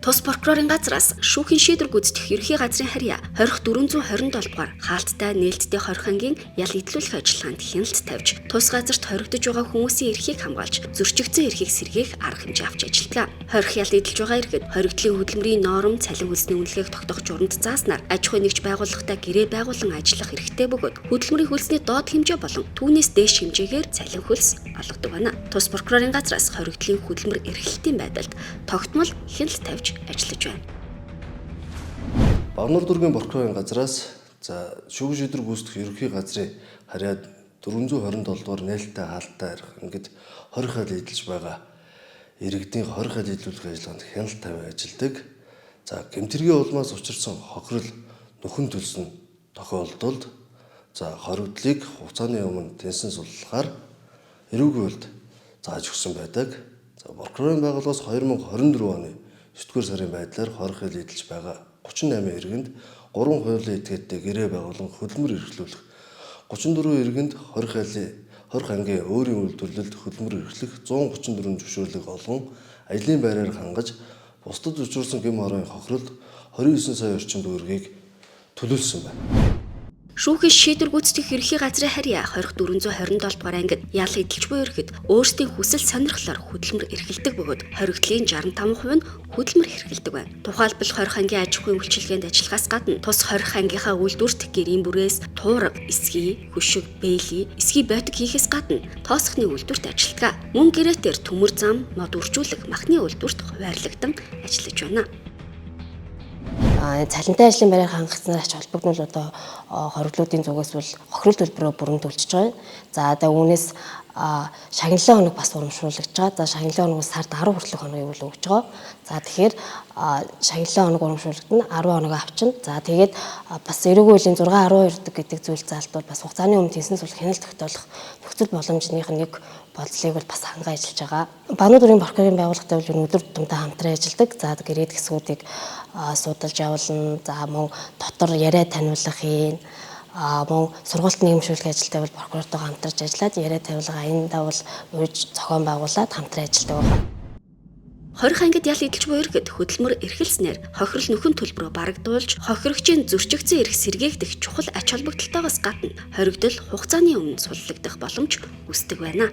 Тус прокурорын газраас шүүхийн шийдвэр гүйцэтгэх ерхий газрын харьяа 20427 дугаар хаалттай нээлттэй хорхангийн ял идэлүүлэх ажиллагаанд хяналт тавьж, тус газарт хоригдож байгаа хүмүүсийн эрхийг хамгаалж, зөрчигдсөн эрхийг сэргээх арга хэмжээ авч ажилладаг. Хорих ял идэлж байгаа иргэд хоригдлын хөдөлмөрийн норм, цалин хөлсний үнэлгээг тогтоох журамд зааснаар аж ахуйн нэгж байгууллагатай гэрээ байгуулан ажиллах хэрэгтэй бөгөөд хөдөлмөрийн хөлсний доод хэмжээ болон түүнээс дээш хэмжээгээр цалин хөлс олгодог байна. Тус прокурорын газраас хоригдлын хөдөлмөр эрхлэлтийн байдалд тогтмол хяналт тавьж ажиллаж байна. Богнор дүүргийн прокурорын газраас шүүхийн шийдвэр гүйцэтгэх ерөнхий газрын харьяад 427 дугаар нээлттэй хаалттай ингээд хорих хайл эдэлж байгаа иргэдийн хорих хайл эдлүүлэх ажиллагаанд хяналт тавин ажилладаг. Гэмтэргийн улмаас учирсан хохирол нөхөн төлсөн тохиолдолд хоригдлыг хугацааны өмнө тэнсэн суллахаар эрүүгийн хувьд зааж өгсөн байдаг. Прокурорын байгууллагаас 2024 оны 9-р сарын байдлаар хорих хайл эдэлж байгаа 38 иргэнд 3 хуулийн этгээдтэй гэрээ байгуулан хөдөлмөр эрхлүүлэх, 34 иргэнд хорих ангийн өөрийн үйлдвэрлэлд хөдөлмөр эрхлэх 134 зөвшөөрлөг олгон ажлын байраар хангаж бусдад учруулсан гэм хорын хохиролд 29 сая орчим төгрөгийг төлөвлөсөн байна. Шүүхийн шийдвэр гүйцэтгэх ерхий газрын харьяа 20427 дугаар ангид ял эдэлж буй иргэд өөрсдийн хүсэл сонирхлоор хөдөлмөр эрхэлдэг бөгөөд хоригдлын 65% нь хөдөлмөр эрхэлдэг байна. Тухайлбал хорих ангийн аж ахуйн үйлчилгээнд ажиллахаас гадна тус хорих ангийнхаа үйлдвэрт гэрийн бүрээс туурга, эсгий, хөшиг, бээли, эсгий ботог хийхээс гадна тоосхны үйлдвэрт ажилладаг. Мөн гэрээтэр төмөр зам, мод үржүүлэх махны үйлдвэрт хуваарлагдан ажиллаж байна. Цалинтай ажлын байраар хангацснаар ач холбогдмол хоригдлуудын зүгээс бол хохирол төлбөрөөр бүрэн төлчихөж байгаа. Одоо үүнээс шагналын хоног бас урамшуулж байгаа. Шагналын хоног сард 10 хүртэлх хоногийг бол өгч байгаа. Тэгэхээр шагналын хоног урамшуулгад нь 10 хоног авчин. Тэгээд бас эрүүгийн хуулийн 612 гэдэг зүйл заалтууд бас хугацааны өмнө тэнсэн суллах хяналт тогтоолох нөхцөл боломжных нэг бодлыг бол бас ханган ажиллаж байгаа. Богнор дүүргийн прокурорын байгууллагатай бол өдөр тутамдаа хамтран ажилладаг. Гэрээд хэсгүүдийг судалж явуулна. Мөн дотор яриа таниулах хийн. Мөн сургалтын нэмшүүлэх ажилтай бол прокурортойгоо хамтарч ажиллаад яриа тавилга аяндаа бол урьж зохион байгуулад хамтран ажилладаг байна. Хорих ангид ял эдэлж буй иргэд хөдөлмөр эрхэлснээр хохирол нөхөн төлбөрөөр барагдуулж, хохирогчийн зөрчигдсөн эрх сэргээгдэх чухал ач холбогдолтойгоос гадна хоригдол хугацааны өмнө суллагдах боломж үүсдэг байна.